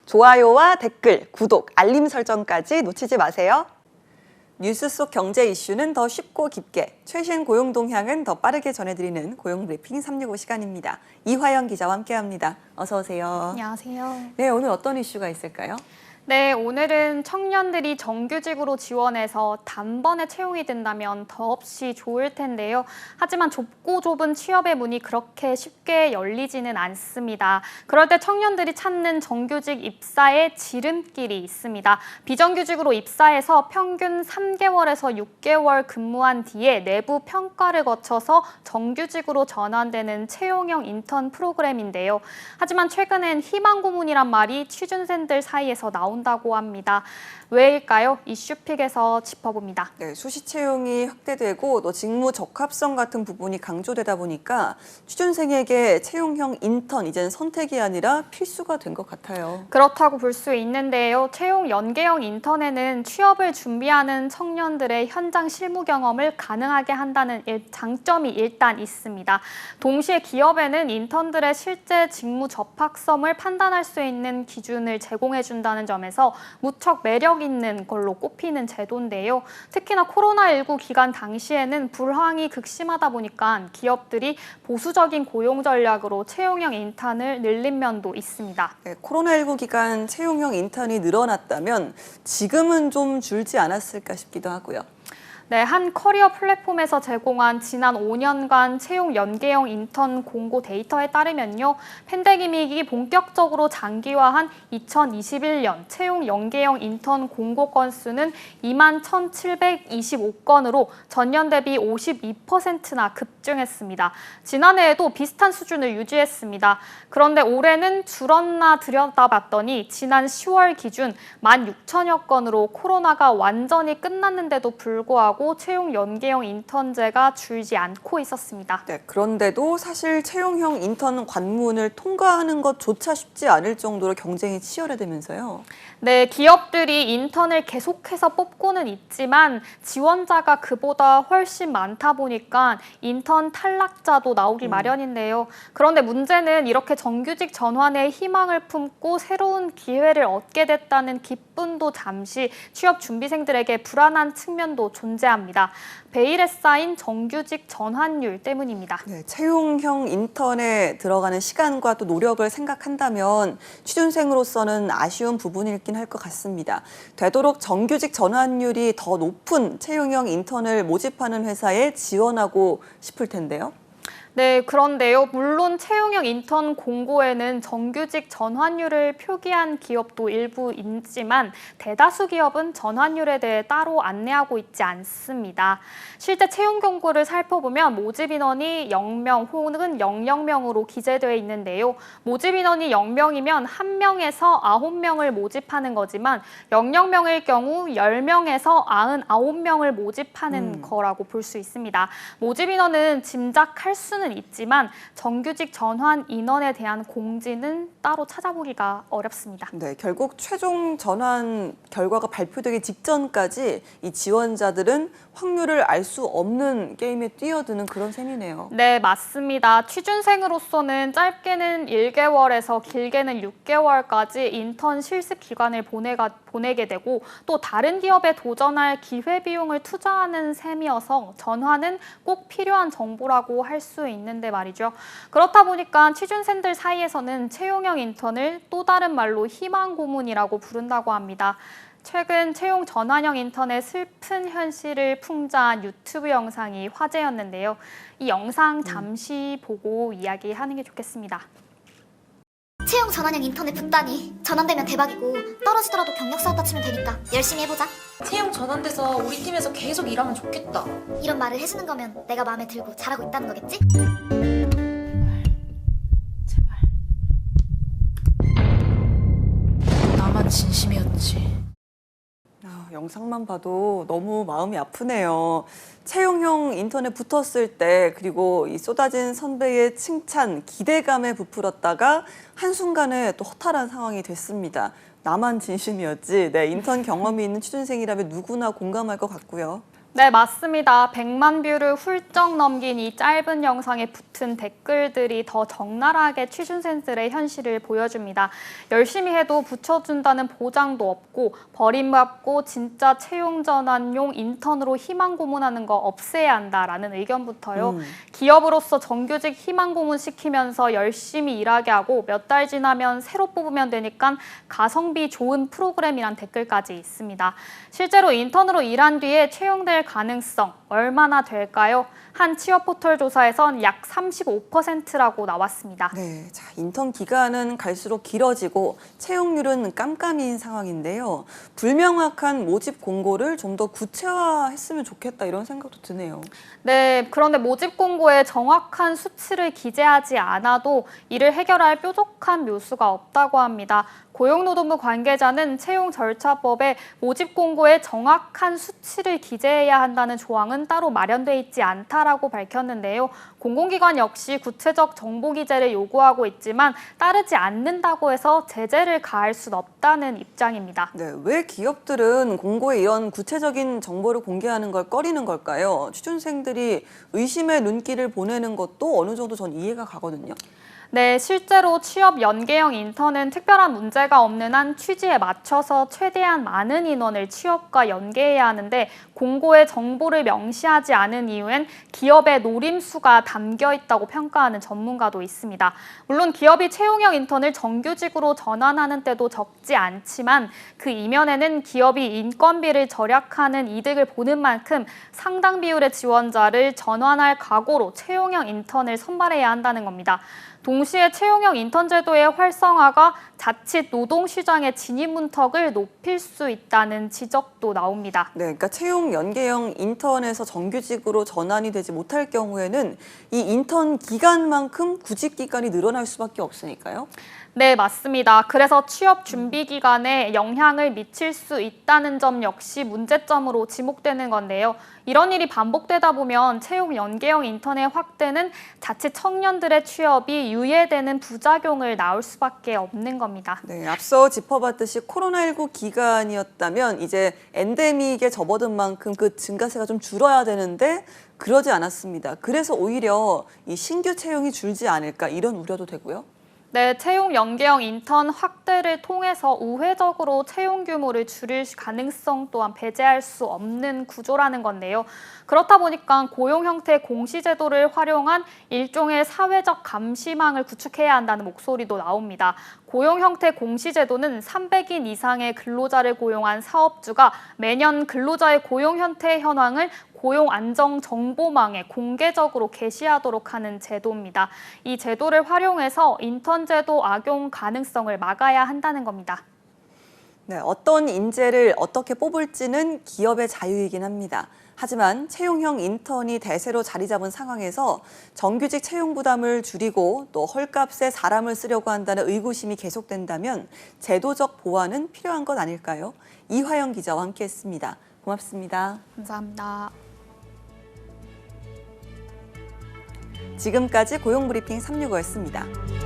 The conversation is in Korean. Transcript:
좋아요와 댓글, 구독, 알림 설정까지 놓치지 마세요. 뉴스 속 경제 이슈는 더 쉽고 깊게, 최신 고용 동향은 더 빠르게 전해드리는 고용 브리핑 365 시간입니다. 이화영 기자와 함께합니다. 어서 오세요. 안녕하세요. 네, 오늘 어떤 이슈가 있을까요? 네, 오늘은 청년들이 정규직으로 지원해서 단번에 채용이 된다면 더없이 좋을 텐데요. 하지만 좁고 좁은 취업의 문이 그렇게 쉽게 열리지는 않습니다. 그럴 때 청년들이 찾는 정규직 입사의 지름길이 있습니다. 비정규직으로 입사해서 평균 3개월에서 6개월 근무한 뒤에 내부 평가를 거쳐서 정규직으로 전환되는 채용형 인턴 프로그램인데요. 하지만 최근엔 희망 고문이란 말이 취준생들 사이에서 나온다고 합니다. 왜일까요? 이슈픽에서 짚어봅니다. 네, 수시 채용이 확대되고 또 직무 적합성 같은 부분이 강조되다 보니까 취준생에게 채용형 인턴 이제는 선택이 아니라 필수가 된 것 같아요. 그렇다고 볼 수 있는데요. 채용 연계형 인턴에는 취업을 준비하는 청년들의 현장 실무 경험을 가능하게 한다는 장점이 일단 있습니다. 동시에 기업에는 인턴들의 실제 직무 적합성을 판단할 수 있는 기준을 제공해준다는 점에서 무척 매력 있는 걸로 꼽히는 제도인데요. 특히나 코로나19 기간 당시에는 불황이 극심하다 보니까 기업들이 보수적인 고용 전략으로 채용형 인턴을 늘린 면도 있습니다. 네, 코로나19 기간 채용형 인턴이 늘어났다면 지금은 좀 줄지 않았을까 싶기도 하고요. 네, 한 커리어 플랫폼에서 제공한 지난 5년간 채용 연계형 인턴 공고 데이터에 따르면요. 팬데믹이 본격적으로 장기화한 2021년 채용 연계형 인턴 공고 건수는 21,725건으로 전년 대비 52%나 급증했습니다. 지난해에도 비슷한 수준을 유지했습니다. 그런데 올해는 줄었나 들여다봤더니 지난 10월 기준 16,000여 건으로 코로나가 완전히 끝났는데도 불구하고 채용 연계형 인턴제가 줄지 않고 있었습니다. 네, 그런데도 사실 채용형 인턴 관문을 통과하는 것조차 쉽지 않을 정도로 경쟁이 치열해지면서요. 네, 기업들이 인턴을 계속해서 뽑고는 있지만 지원자가 그보다 훨씬 많다 보니까 인턴 탈락자도 나오기 마련인데요. 그런데 문제는 이렇게 정규직 전환에 희망을 품고 새로운 기회를 얻게 됐다는 기쁨도 잠시 취업 준비생들에게 불안한 측면도 존재합니다. 베일에 쌓인 정규직 전환율 때문입니다. 네, 채용형 인턴에 들어가는 시간과 또 노력을 생각한다면 취준생으로서는 아쉬운 부분이긴 할 것 같습니다. 되도록 정규직 전환율이 더 높은 채용형 인턴을 모집하는 회사에 지원하고 싶을 텐데요. 네, 그런데요. 물론 채용형 인턴 공고에는 정규직 전환율을 표기한 기업도 일부 있지만 대다수 기업은 전환율에 대해 따로 안내하고 있지 않습니다. 실제 채용 경고를 살펴보면 모집 인원이 0명 혹은 00명으로 기재되어 있는데요. 모집 인원이 0명이면 1명에서 9명을 모집하는 거지만 00명일 경우 10명에서 99명을 모집하는 거라고 볼 수 있습니다. 모집 인원은 짐작할 수는 있지만 정규직 전환 인원에 대한 공지는 따로 찾아보기가 어렵습니다. 네, 결국 최종 전환 결과가 발표되기 직전까지 이 지원자들은 확률을 알 수 없는 게임에 뛰어드는 그런 셈이네요. 네, 맞습니다. 취준생으로서는 짧게는 1개월에서 길게는 6개월까지 인턴 실습 기간을 보내게 되고 또 다른 기업에 도전할 기회 비용을 투자하는 셈이어서 전환은 꼭 필요한 정보라고 할 수 있는데 말이죠. 그렇다 보니까 취준생들 사이에서는 채용형 인턴을 또 다른 말로 희망 고문이라고 부른다고 합니다. 최근 채용 전환형 인턴의 슬픈 현실을 풍자한 유튜브 영상이 화제였는데요. 이 영상 잠시 보고 이야기하는 게 좋겠습니다. 채용 전환형 인턴을 붙다니 전환되면 대박이고 떨어지더라도 경력 쌓았다 치면 되니까 열심히 해보자. 채용 전환돼서 우리 팀에서 계속 일하면 좋겠다. 이런 말을 해주는 거면 내가 마음에 들고 잘하고 있다는 거겠지? 제발. 나만 진심이었지. 영상만 봐도 너무 마음이 아프네요. 채용형 인턴에 붙었을 때 그리고 이 쏟아진 선배의 칭찬, 기대감에 부풀었다가 한순간에 또 허탈한 상황이 됐습니다. 나만 진심이었지. 네, 인턴 경험이 있는 취준생이라면 누구나 공감할 것 같고요. 네, 맞습니다. 100만 뷰를 훌쩍 넘긴 이 짧은 영상에 붙은 댓글들이 더 적나라하게 취준생들의 현실을 보여줍니다. 열심히 해도 붙여준다는 보장도 없고 버림받고 진짜 채용 전환용 인턴으로 희망 고문하는 거 없애야 한다라는 의견부터요. 기업으로서 정규직 희망 고문 시키면서 열심히 일하게 하고 몇 달 지나면 새로 뽑으면 되니까 가성비 좋은 프로그램이란 댓글까지 있습니다. 실제로 인턴으로 일한 뒤에 채용될 가능성 얼마나 될까요? 한 취업 포털 조사에선 약 35%라고 나왔습니다. 네, 자, 인턴 기간은 갈수록 길어지고 채용률은 깜깜이인 상황인데요. 불명확한 모집 공고를 좀 더 구체화했으면 좋겠다 이런 생각도 드네요. 네, 그런데 모집 공고에 정확한 수치를 기재하지 않아도 이를 해결할 뾰족한 묘수가 없다고 합니다. 고용노동부 관계자는 채용절차법에 모집 공고에 정확한 수치를 기재해야 한다는 조항은 따로 마련돼 있지 않다라고 밝혔는데요. 공공기관 역시 구체적 정보 기재를 요구하고 있지만 따르지 않는다고 해서 제재를 가할 순 없다는 입장입니다. 네, 왜 기업들은 공고에 이런 구체적인 정보를 공개하는 걸 꺼리는 걸까요? 취준생들이 의심의 눈길을 보내는 것도 어느 정도 전 이해가 가거든요. 네, 실제로 취업 연계형 인턴은 특별한 문제가 없는 한 취지에 맞춰서 최대한 많은 인원을 취업과 연계해야 하는데 공고에 정보를 명시하지 않은 이유엔 기업의 노림수가 담겨 있다고 평가하는 전문가도 있습니다. 물론 기업이 채용형 인턴을 정규직으로 전환하는 때도 적지 않지만 그 이면에는 기업이 인건비를 절약하는 이득을 보는 만큼 상당 비율의 지원자를 전환할 각오로 채용형 인턴을 선발해야 한다는 겁니다. 동시에 채용형 인턴 제도의 활성화가 자칫 노동시장의 진입 문턱을 높일 수 있다는 지적도 나옵니다. 네, 그러니까 채용 연계형 인턴에서 정규직으로 전환이 되지 못할 경우에는 이 인턴 기간만큼 구직 기간이 늘어날 수밖에 없으니까요. 네, 맞습니다. 그래서 취업 준비 기간에 영향을 미칠 수 있다는 점 역시 문제점으로 지목되는 건데요. 이런 일이 반복되다 보면 채용 연계형 인턴의 확대는 자칫 청년들의 취업이 유예되는 부작용을 낳을 수밖에 없는 겁니다. 네, 앞서 짚어봤듯이 코로나19 기간이었다면 이제 엔데믹에 접어든 만큼 그 증가세가 좀 줄어야 되는데 그러지 않았습니다. 그래서 오히려 이 신규 채용이 줄지 않을까 이런 우려도 되고요. 네, 채용 연계형 인턴 확대를 통해서 우회적으로 채용 규모를 줄일 가능성 또한 배제할 수 없는 구조라는 건데요. 그렇다 보니까 고용 형태 공시제도를 활용한 일종의 사회적 감시망을 구축해야 한다는 목소리도 나옵니다. 고용 형태 공시제도는 300인 이상의 근로자를 고용한 사업주가 매년 근로자의 고용 형태 현황을 고용 안정 정보망에 공개적으로 게시하도록 하는 제도입니다. 이 제도를 활용해서 인턴 제도 악용 가능성을 막아야 한다는 겁니다. 네, 어떤 인재를 어떻게 뽑을지는 기업의 자유이긴 합니다. 하지만 채용형 인턴이 대세로 자리 잡은 상황에서 정규직 채용 부담을 줄이고 또 헐값에 사람을 쓰려고 한다는 의구심이 계속된다면 제도적 보완은 필요한 것 아닐까요? 이화영 기자와 함께했습니다. 고맙습니다. 감사합니다. 지금까지 고용브리핑 365였습니다.